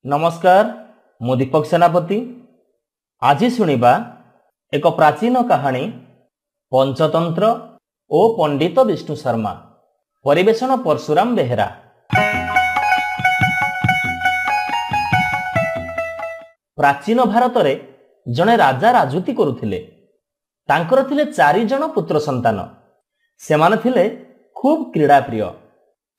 नमस्कार मु दीपक सेनापति। आज शुणिबा एक प्राचीन कहानी पंचतंत्र ओ पंडित विष्णु शर्मा। परिवेषण परशुराम बेहेरा। प्राचीन भारत रे जने राजा राजुती करुथिले। तांकर थिले 4 जन पुत्र संतान। सेमाने थिले खूब क्रीड़ा प्रिय।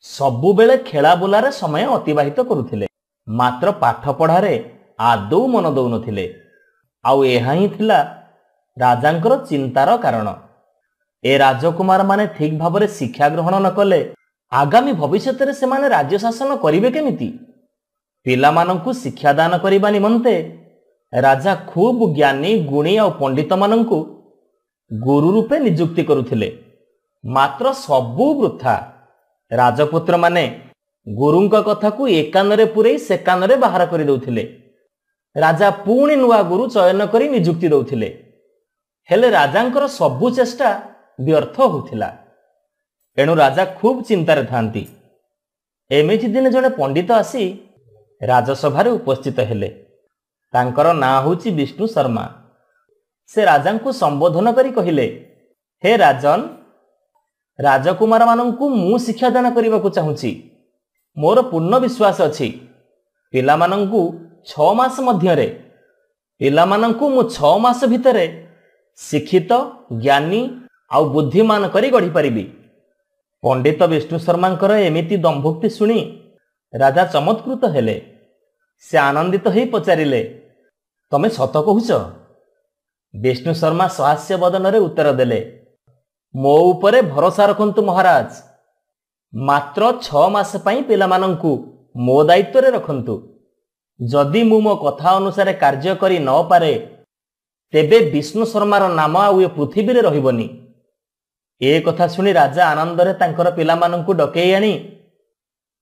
सबु बेले खेला बुलारे समय अतिबाहित करुथिले। मात्र पाठ पढ़ारे आदौ मन दौ नथिले। आउ एहा ही थिला राजांकर चिंतार कारण। ए राजकुमार माने ठीक भाबरे शिक्षा ग्रहण न कले आगामी भविष्यत रे सेमाने राज्य शासन करिवे केमिति। पिला मानंकु शिक्षा दान करिबा निमंते राजा खूब ज्ञानी गुणी और पंडित मानंकु गुरु रूपे नियुक्ति करुथिले। मात्र सबु वृथा। राजपुत्र माने गुरुंक कथा को एक कानरे पुरे से कानरे बाहर कर दउथिले। राजा पुणी नुआ गुरु चयन करी नियुक्ति दउथिले। हेले राजांकर सबु चेष्टा व्यर्थ होथिला। एणु राजा खूब चिंतारे थांती। एमिति दिन जने पंडित आसी राजसभारे उपस्थित हेले। तांकर ना होची विष्णु शर्मा। से राजांकु संबोधन करी कहिले, हे राजन, राजकुमार मानंकु मु शिक्षा दान करिबाकु चाहूची। मोर पूर्ण विश्वास अछि पिला मानंकु 6 मास मध्यरे पिला मानंकु मु 6 मास भितरे शिक्षित ज्ञानी आ बुद्धिमान करी गढ़ी परिबी। पंडित विष्णु शर्मांकर एमिति दंभोक्ति सुनी राजा चमत्कृत हेले। से आनंदित होई पचारिले, तमे सत कहूच? विष्णु शर्मा सहास्य बदନରେ उत्तर देले, मो उपरे भरोसा रखंतु महाराज। मात्र 6 मास पई पिला मानंकु मो दायित्व रे रखंतु। जदि मु मो कथा अनुसार कार्य करी न पारे तेबे विष्णु शर्मार नाम आउ ए पृथ्वी रे रहिबनी। ए कथा सुनी राजा आनंद रे तांकर पिला मानंकु डकेई आनी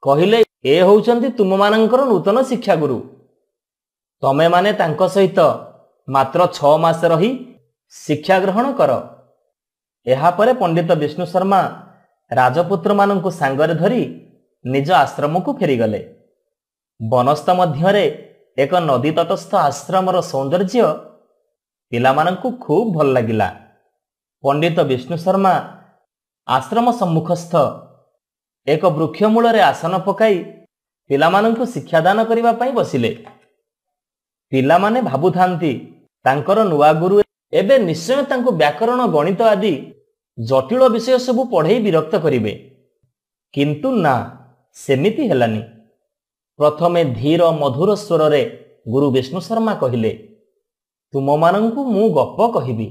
कहिले, ए होउचंती तुम मानंकर नूतन शिक्षा गुरु। तमे माने तांको सहित मात्र 6 मास रही शिक्षा ग्रहण कर। एहा परे पंडित विष्णु शर्मा राजपुत्र मानंकु सांगरे धरी निज आश्रम को फेरी गले। बनस्थ मध्यरे एक नदी तटस्थ आश्रमर सौंदर्य पिला मानंकु खूब भल लागिला। पंडित विष्णु शर्मा आश्रम सम्मुखस्थ एक वृक्ष मूल रे आसन पकाई पिला मानंकु शिक्षा दान करिबा पई बसिले। पिला माने भाबुथांती तांकर नुआ गुरु एबे निश्चय तांको व्याकरण गणित आदि जटिल विषय सबु पढ़े विरक्त करिवे। किंतु ना, सेमिति हेलानी। प्रथमे धीर मधुर स्वर रे गुरु विष्णु शर्मा कहिले, तुम मानंकु मु गप कहिबी,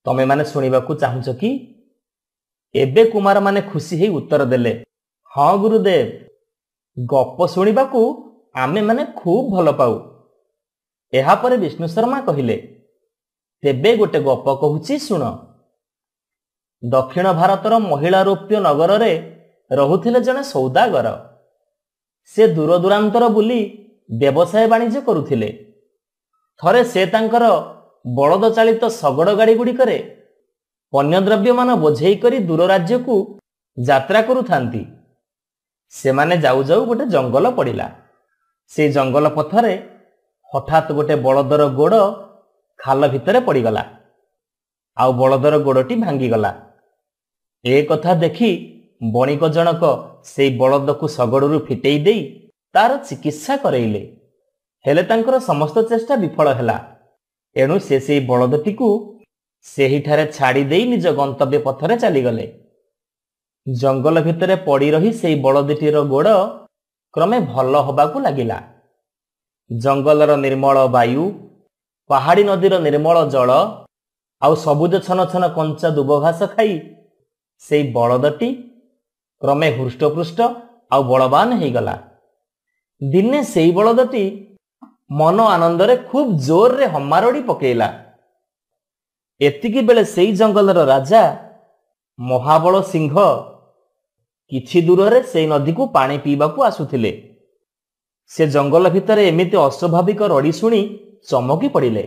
तमे माने सुनिबाकु चाहुछ कि? एबे कुमार माने खुशी हेई उत्तर देले, हां गुरुदेव, गप सुनिबाकु आमे माने खूब भल पाऊ। एहा परे विष्णु शर्मा कहिले, तेबे गोटे गप कहूची सुन। दक्षिण भारतर महिलारोप्य नगर रे रहुथिले जने सौदागर। से दूर दूरांतर बुली व्यवसाय वाणिज्य करुथिले। थरे से तांकर बलद चालित शगड़ गाड़ी गुड़िकरे पण्य द्रव्य मान बोझेई करी दूर राज्य को यात्रा करुथांती। से माने जाऊ जाऊ गोटे जंगल पड़िला। से जंगल पथरे हठात गोटे बलदर गोड़ खाल भितरे पड़ीगला। आउ बलदर गोड़टी भांगीगला। ए कथा देखी बणिक जनक से बलद को शगड़रू फिटेई देई तार चिकित्सा करैले। हेले तांकर समस्त चेष्टा विफल हेला। एणु से बलदटी को सेही ठारे छाड़ी देई निज गंतव्य पथरे चली गले। जंगल भितरे पड़ी रही से बलदटीर गोड़ क्रमे भल होबाकू लागिला। जंगलर निर्मल वायु, पहाड़ी नदीर निर्मल जल आउ सबुज छन छन कंचा दुब घास खाई से बलदटी क्रमे हृष्टपृष्ट आउ बलवान हो गला। दिने से बलदटी मन आनंद रे खूब जोर रे हमारड़ी पकेला। एतिकी बेले से जंगलर राजा महाबल सिंह किछि दूर रे से नदी को पानी पीबाकू आसुथिले। से जंगल भितरे एमिति अस्वाभाविक रड़ी शुणी चमकी पड़िले।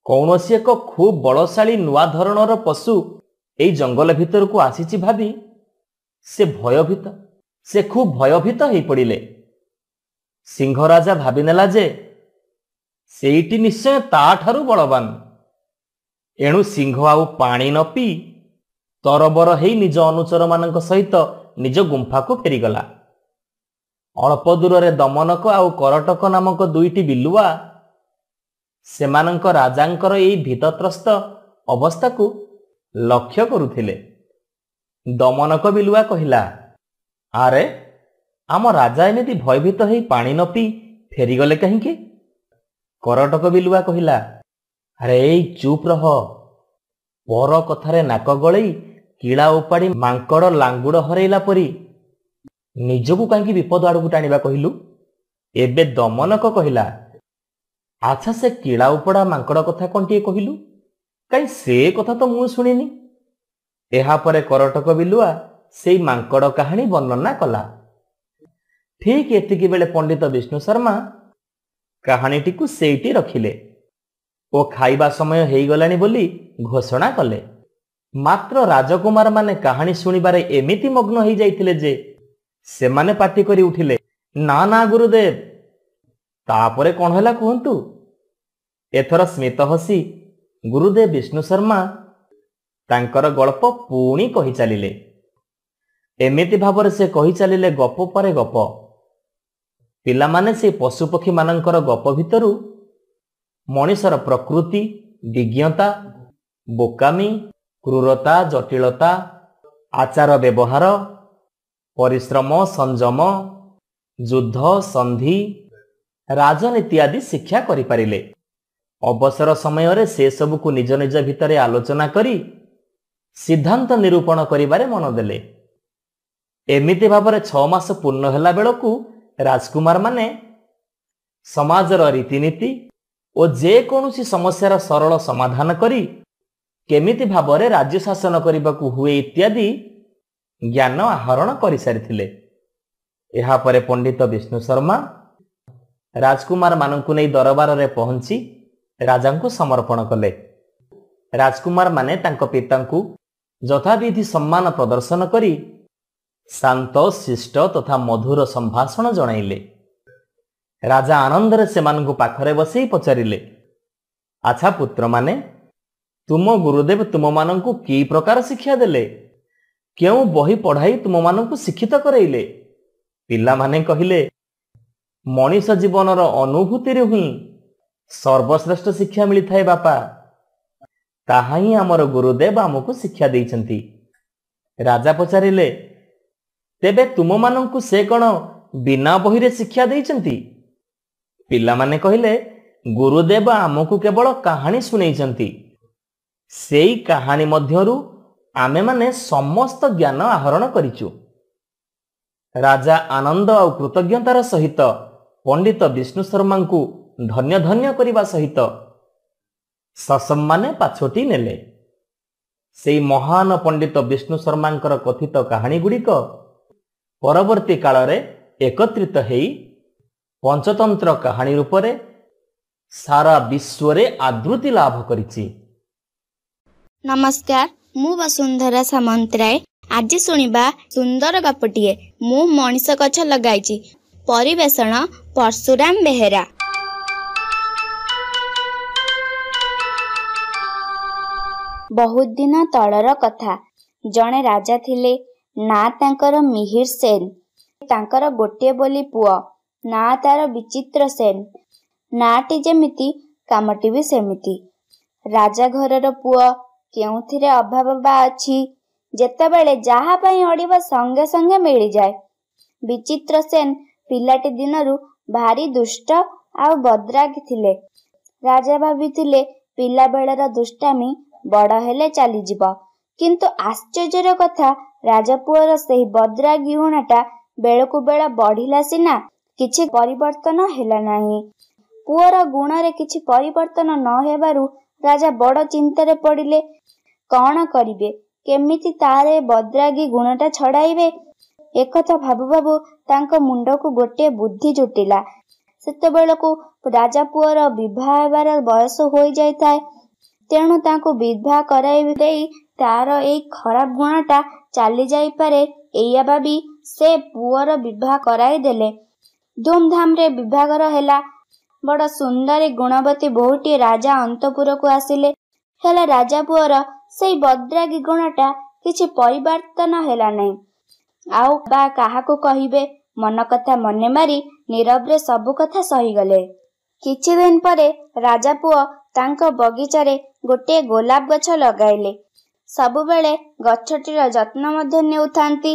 कौनसी एक खूब बलशाली नुआ धरणर पशु एई जंगल भितर को आसीची भाबी से खूब भयभीत हो पड़िले। ସିଂହ ରାଜା ଭାବିନେଲା ଯେ ସେଇଟି ନିଶ୍ଚୟ ତାଠାରୁ ବଳବାନ। ଏଣୁ ସିଂହ ଆଉ ପାଣି ନ ପିଇ ତରବର ହେଇ ନିଜ ଅନୁଚରମାନଙ୍କ ସହିତ ନିଜ ଗୁମ୍ଫାକୁ ଫେରିଗଲା। ଅଳ୍ପ ଦୂରରେ ଦମନକ ଆଉ କରଟକ ନାମକ ଦୁଇଟି ବିଲୁଆ ସେମାନଙ୍କ ରାଜାଙ୍କର ଏଇ ଭୀତତ୍ରସ୍ତ ଅବସ୍ଥାକୁ ଲକ୍ଷ୍ୟ କରୁଥିଲେ। ଦମନକ ବିଲୁଆ କହିଲା, ଆରେ ଆମ ରାଜା ଏମିତି ଭୟଭୀତ ହେଇ ପାଣି ନ ପିଇ ଫେରିଗଲେ କାହିଁକି? କରଟକ ବିଲୁଆ କହିଲା, ଆରେ ଏଇ ଚୁପ୍ ରହ। ପର କଥାରେ ନାକ ଗଳେଇ କିଳା ଉପାଡ଼ି ମାଙ୍କଡ଼ ଲାଙ୍ଗୁଡ଼ ହରେଇଲା ପରି ନିଜକୁ କାହିଁକି ବିପଦ ଆଡ଼କୁ ଟାଣିବା କହିଲୁ? ଏବେ ଦମନକ କହିଲା, ଆଚ୍ଛା ସେ କିଳା ଉପଡ଼ା ମାଙ୍କଡ଼ କଥା କ'ଣ ଟିଏ କହିଲୁ? କାହିଁ ସେ କଥା ତ ମୁଁ ଶୁଣିନି। ଏହାପରେ କରଟକ ବିଲୁଆ ସେଇ ମାଙ୍କଡ଼ କାହାଣୀ ବର୍ଣ୍ଣନା କଲା। ଠିକ୍ ଏତିକି ବେଳେ ପଣ୍ଡିତ ବିଷ୍ଣୁ ଶର୍ମା କାହାଣୀଟିକୁ ସେଇଠି ରଖିଲେ ଓ ଖାଇବା ସମୟ ହେଇଗଲାଣି ବୋଲି ଘୋଷଣା କଲେ। ମାତ୍ର ରାଜକୁମାରମାନେ କାହାଣୀ ଶୁଣିବାରେ ଏମିତି ମଗ୍ନ ହେଇଯାଇଥିଲେ ଯେ ସେମାନେ ପାଟି କରି ଉଠିଲେ, ନା ନା ଗୁରୁଦେବ, ତାପରେ କ'ଣ ହେଲା କୁହନ୍ତୁ। ଏଥର ସ୍ମିତ ହସି ଗୁରୁଦେବ ବିଷ୍ଣୁ ଶର୍ମା ତାଙ୍କର ଗଳ୍ପ ପୁଣି କହି ଚାଲିଲେ। ଏମିତି ଭାବରେ ସେ କହି ଚାଲିଲେ ଗପ ପରେ ଗପ। ପିଲାମାନେ ସେଇ ପଶୁପକ୍ଷୀମାନଙ୍କର ଗପ ଭିତରୁ ମଣିଷର ପ୍ରକୃତି, ବିଜ୍ଞତା, ବୋକାମି, କ୍ରୂରତା, ଜଟିଳତା, ଆଚାର ବ୍ୟବହାର, ପରିଶ୍ରମ, ସଂଯମ, ଯୁଦ୍ଧ, ସନ୍ଧି, ରାଜନୀତି ଆଦି ଶିକ୍ଷା କରିପାରିଲେ। ଅବସର ସମୟରେ ସେ ସବୁକୁ ନିଜ ନିଜ ଭିତରେ ଆଲୋଚନା କରି ସିଦ୍ଧାନ୍ତ ନିରୂପଣ କରିବାରେ ମନ ଦେଲେ। ଏମିତି ଭାବରେ 6 ମାସ ପୂର୍ଣ୍ଣ ହେଲା ବେଳକୁ ରାଜକୁମାରମାନେ ସମାଜର ରୀତିନୀତି ଓ ଯେକୌଣସି ସମସ୍ୟାର ସରଳ ସମାଧାନ କରି କେମିତି ଭାବରେ ରାଜ୍ୟ ଶାସନ କରିବାକୁ ହୁଏ ଇତ୍ୟାଦି ଜ୍ଞାନ ଆହରଣ କରିସାରିଥିଲେ। ଏହାପରେ ପଣ୍ଡିତ ବିଷ୍ଣୁ ଶର୍ମା ରାଜକୁମାରମାନଙ୍କୁ ନେଇ ଦରବାରରେ ପହଞ୍ଚି ରାଜାଙ୍କୁ ସମର୍ପଣ କଲେ। ରାଜକୁମାରମାନେ ତାଙ୍କ ପିତାଙ୍କୁ ଯଥାବିଧି ସମ୍ମାନ ପ୍ରଦର୍ଶନ କରି ଶାନ୍ତ, ଶିଷ୍ଟ ତଥା ମଧୁର ସମ୍ଭାଷଣ ଜଣାଇଲେ। ରାଜା ଆନନ୍ଦରେ ସେମାନଙ୍କୁ ପାଖରେ ବସେଇ ପଚାରିଲେ, ଆଚ୍ଛା ପୁତ୍ରମାନେ, ତୁମ ଗୁରୁଦେବ ତୁମମାନଙ୍କୁ କି ପ୍ରକାର ଶିକ୍ଷା ଦେଲେ? କେଉଁ ବହି ପଢ଼ାଇ ତୁମମାନଙ୍କୁ ଶିକ୍ଷିତ କରେଇଲେ? ପିଲାମାନେ କହିଲେ, ମଣିଷ ଜୀବନର ଅନୁଭୂତିରୁ ହିଁ ସର୍ବଶ୍ରେଷ୍ଠ ଶିକ୍ଷା ମିଳିଥାଏ ବାପା। ତାହା ହିଁ ଆମର ଗୁରୁଦେବ ଆମକୁ ଶିକ୍ଷା ଦେଇଛନ୍ତି। ରାଜା ପଚାରିଲେ, ତେବେ ତୁମମାନଙ୍କୁ ସେ କ'ଣ ବିନା ବହିରେ ଶିକ୍ଷା ଦେଇଛନ୍ତି? ପିଲାମାନେ କହିଲେ, ଗୁରୁଦେବ ଆମକୁ କେବଳ କାହାଣୀ ଶୁଣେଇଛନ୍ତି। ସେଇ କାହାଣୀ ମଧ୍ୟରୁ ଆମେମାନେ ସମସ୍ତ ଜ୍ଞାନ ଆହରଣ କରିଛୁ। ରାଜା ଆନନ୍ଦ ଆଉ କୃତଜ୍ଞତାର ସହିତ ପଣ୍ଡିତ ବିଷ୍ଣୁ ଶର୍ମାଙ୍କୁ ଧନ୍ୟ ଧନ୍ୟ କରିବା ସହିତ ସସମ୍ମାନେ ପାଛୋଟି ନେଲେ। ସେଇ ମହାନ ପଣ୍ଡିତ ବିଷ୍ଣୁ ଶର୍ମାଙ୍କର କଥିତ କାହାଣୀ ଗୁଡ଼ିକ ପରବର୍ତ୍ତୀ କାଳରେ ଏକତ୍ରିତ ହେଇ ପଞ୍ଚତନ୍ତ୍ର କାହାଣୀ ରୂପରେ ସାରା ବିଶ୍ୱରେ ଆଦୃତି ଲାଭ କରିଛି। ନମସ୍କାର, ମୁଁ ବସୁନ୍ଧରା ସାମନ୍ତରାୟ। ଆଜି ଶୁଣିବା ସୁନ୍ଦର ଗପଟିଏ, ମୁଁ ମଣିଷ ଗଛ ଲଗାଇଛି। ପରିବେଷଣ ପରଶୁରାମ ବେହେରା। ବହୁତ ଦିନ ତଳର କଥା। ଜଣେ ରାଜା ଥିଲେ, ନା ତାଙ୍କର ମିହିର ସେନ। ତାଙ୍କର ଗୋଟିଏ ବୋଲି ପୁଅ, ନା ତାର ବିଚିତ୍ର ସେନ। ନାଟି ଯେମିତି କାମଟି ବି ସେମିତି। ରାଜା ଘରର ପୁଅ, କେଉଁଥିରେ ଅଭାବ ବା ଅଛି? ଯେତେବେଳେ ଯାହା ପାଇଁ ଅଡ଼ିବ ସଙ୍ଗେ ସଙ୍ଗେ ମିଳିଯାଏ। ବିଚିତ୍ର ସେନ ପିଲାଟି ଦିନରୁ ଭାରି ଦୁଷ୍ଟ ଆଉ ବଦ୍ରାଗୀ ଥିଲେ। ରାଜା ଭାବିଥିଲେ ପିଲାବେଳର ଦୁଷ୍ଟାମି ବଡ଼ ହେଲେ ଚାଲିଯିବ, କିନ୍ତୁ ଆଶ୍ଚର୍ଯ୍ୟର କଥା, ରାଜପୁଅର ସେହି ବଦ୍ରାଗୀ ଗୁଣଟା ବେଳକୁ ବେଳ ବଢ଼ିଲା ସିନା, କିଛି ପରିବର୍ତ୍ତନ ହେଲା ନାହିଁ। ପୁଅର ଗୁଣରେ କିଛି ପରିବର୍ତ୍ତନ ନ ହେବାରୁ ରାଜା ବଡ଼ ଚିନ୍ତାରେ ପଡ଼ିଲେ। କ'ଣ କରିବେ, କେମିତି ତାର ଏ ବଦ୍ରାଗୀ ଗୁଣଟା ଛଡ଼ାଇବେ? ଏକଥା ଭାବୁ ଭାବୁ ତାଙ୍କ ମୁଣ୍ଡକୁ ଗୋଟିଏ ବୁଦ୍ଧି ଜୁଟିଲା। ସେତେବେଳକୁ ରାଜା ପୁଅର ବିବାହ ହେବାର ବୟସ ହୋଇଯାଇଥାଏ। ତେଣୁ ତାଙ୍କୁ ବିବାହ କରାଇ ଦେଇ ତାର ଏଇ ଖରାପ ଗୁଣଟା ଚାଲି ଯାଇପାରେ, ଏଇଆ ଭାବି ସେ ପୁଅର ବିବାହ କରାଇ ଦେଲେ। धूमधाम रे विभागर ହେଲା। बड़ सुंदरी गुणवती बोहूटी राजा अंतपुरକୁ ଆସିଲେ। हेले राजा पुअर सेई बद्रागी गुणटा किछि परिवर्तन ହେଲା नहीं। आउ बा काहाकू कहिबे मन कथा मने मारी नीरव रे सब कथा सहीगले। किछि दिन परे राजा पुओ तांको बगीचारे गोटे गोलाप गछ लगाइले। सबुबेले गछटीर जत्न मध्य नेउथांती।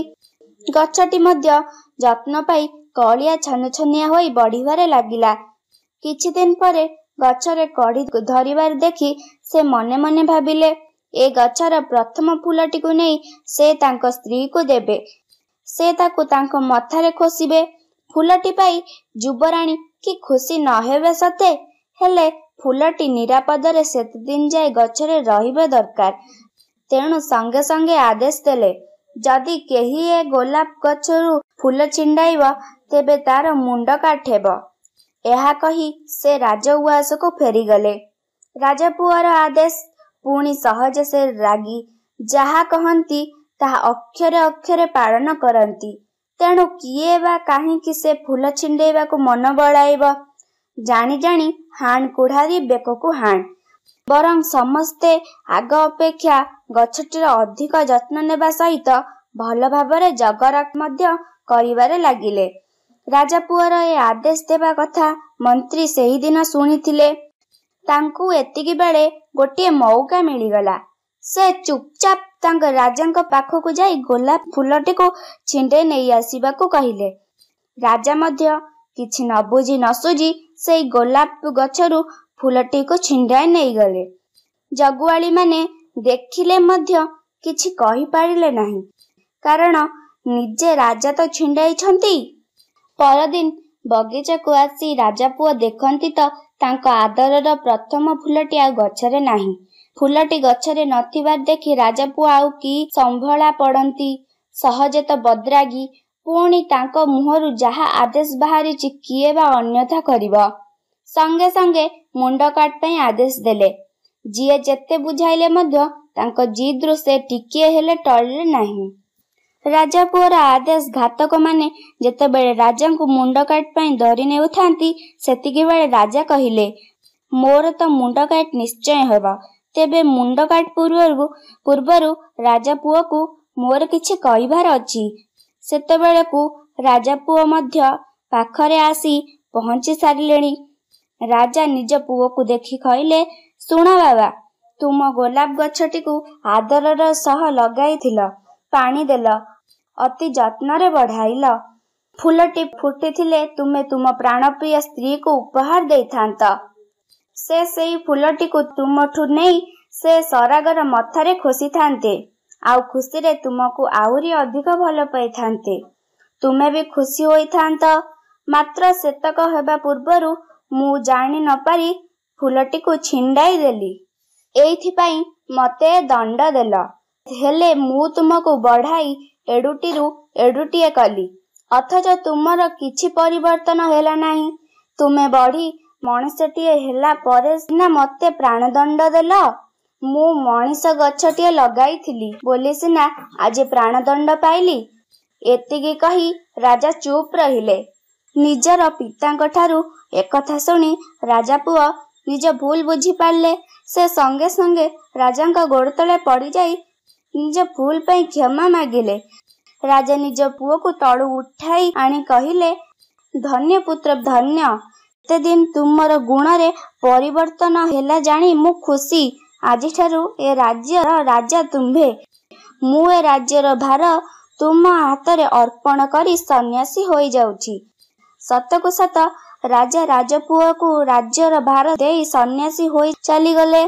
गछटी मध्य जत्न पाई कलिया छनछनिया होई बढ़िबारे लागिला। किछि दिन परे गछरे कढ़ी धरिबार देखि से मने मने भाबिले ए गछर प्रथम फूलटीକୁ नेई से तांको स्त्री को देबे। से ताकू तांको मथारे खोसिबे। फूलटी पाई युवराणी कि खुशी न हेबे सते, हेले फूलटी निरापदरे सेते दिन जाए गछरे रहिबे दरकार। तेणु संगे संगे आदेश देले जदि केही ए गोलाप गछरू फूल छिंडाइब तेबे तार मुंड काटेब। एहा कही से राजउआस को फेरीगले। राजापुअर आदेश पुणी सहज से रागी जहा कहंती ताहा अक्षरे अक्षरे पालन करंती। तेणु किए बा काहींकि से फूल छिंडेइबा को मन बळाइब। जानी जानी हाण कुढ़ारी बेकକୁ हाण। बरं समस्ते आग अपेक्षा गछटीर अधिक जत्न नेबा सहित भल भाबरे जगरख मध्य करिबारे लागिले। राजापुअर ए आदेश देबा कथा मंत्री सेही दिन सुनिथिले। तांकू एतिकी बेले गोटे मौका मिलिगला। से चुपचाप तांक राजांक पाखକୁ जाई गोलाप फूलटीको छिंडे नेई आसीबाकू कहिले। राजा मध्य किछि न बुझी न सुझी सेई गोलाप गछरू फूलटीको छिंडाई नेई गले। जगुआली माने देखिले मध्य किछि कहि पारिले नाही, कारण निजे राजा तो छिंडाई छंती। परदिन बगीचा को आसी राजा पुओ देखंती तो तांको आदरर प्रथम फूलटी आ गछरे नाही। फूलटी गछरे नथिबार देखि राजा पुओ आउ की संभळा पड़ंती। सहजे तो बद्रागी पुणी तांको मुहरु जहा आदेश बाहरिछि किए बा अन्यथा करिबो। संगे संगे मुंड काट पई आदेश देले। जिए जेते बुझाइले मध्य तांको जिद्रु से टिकिए हेले टळले नाही। राजा पुअर आदेश घातक माने जेतेबेले राजा को मुंड काट पई धरि नेउथांती सेतिकी बेले राजा कहिले मोर तो मुंड काट निश्चय हेबा। तेबे मुंड काट पूर्वरु राजा पुओ को मोर किछि कहिबार अछि। सेतेबेले को राजा पुओ मध्य पाखरे आसी पहुंची सारिलेणी। राजा निज पुओ को देखि कहिले सुण बाबा, तुम गोलाप गछटी को आदरर सह लगाइथिल, पानी देल, अति जत्न रे बढ़ाइल। फूलटी फुटिथिले तुमे तुम प्राणप्रिय स्त्री को उपहार देइथांत। से सेई फूलटी को तुमठु नेई से सरागर मथारे खोसी थांते, आउ खुशी रे तुमको आहुरी अधिक भल पाइथांते। तुमे भी खुशी होइथांत। मात्र सेतक हेबा पूर्वरु मु जानि न पारी फूलटी को छिंडाई देली। एइथिपाई मते दंड देल। हेले मु तुमको बढ़ाई एडुटीरु एडुटीए कली, अथच तुमर किछि परिवर्तन हेला नाही। तुमे बढ़ी मଣିଷଟିଏ ହେଲା ପରେ ସିନା ମତେ ପ୍ରାଣଦଣ୍ଡ ଦେଲ। ମୁଁ ମଣିଷ ଗଛଟିଏ ଲଗାଇଥିଲି ବୋଲି ସିନା ଆଜି ପ୍ରାଣଦଣ୍ଡ ପାଇଲି। ଏତିକି କହି ରାଜା ଚୁପ୍ ରହିଲେ। ନିଜର ପିତାଙ୍କ ଠାରୁ ଏକଥା ଶୁଣି ରାଜା ପୁଅ ନିଜ ଭୁଲ ବୁଝି ପାରିଲେ। ସେ ସଙ୍ଗେ ସଙ୍ଗେ ରାଜାଙ୍କ ଗୋଡ଼ ତଳେ ପଡ଼ିଯାଇ ନିଜ ଭୁଲ ପାଇଁ କ୍ଷମା ମାଗିଲେ। ରାଜା ନିଜ ପୁଅକୁ ତଳୁ ଉଠାଇ ଆଣି କହିଲେ, ଧନ୍ୟ ପୁତ୍ର ଧନ୍ୟ। एते दिन तुमर गुणरे परिवर्तन हेला जानी मु खुशी। आजिठारु ए राज्यर राजा तुम्भे। मु ए राज्यर भार तुम हातरे अर्पण करी सन्यासी होई जाउची। सतकु सत राजा राजपुओ को राज्यर भार देई सन्यासी होई चली गले।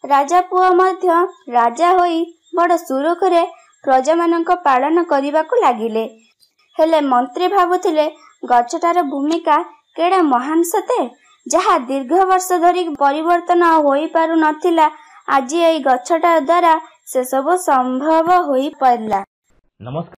राजापुओ मध्य राजा होई बड़ सुरुखुरे प्रजा मानक पालन करिबाकू लागिले। हेले मंत्री भाबुथिले गछटार भूमिका केड़े महान सते, जहा दीर्घ वर्ष धरी परिवर्तन होई पारु नथिला। आज एई गछटा द्वारा से सब संभव होई परला। नमस्कार।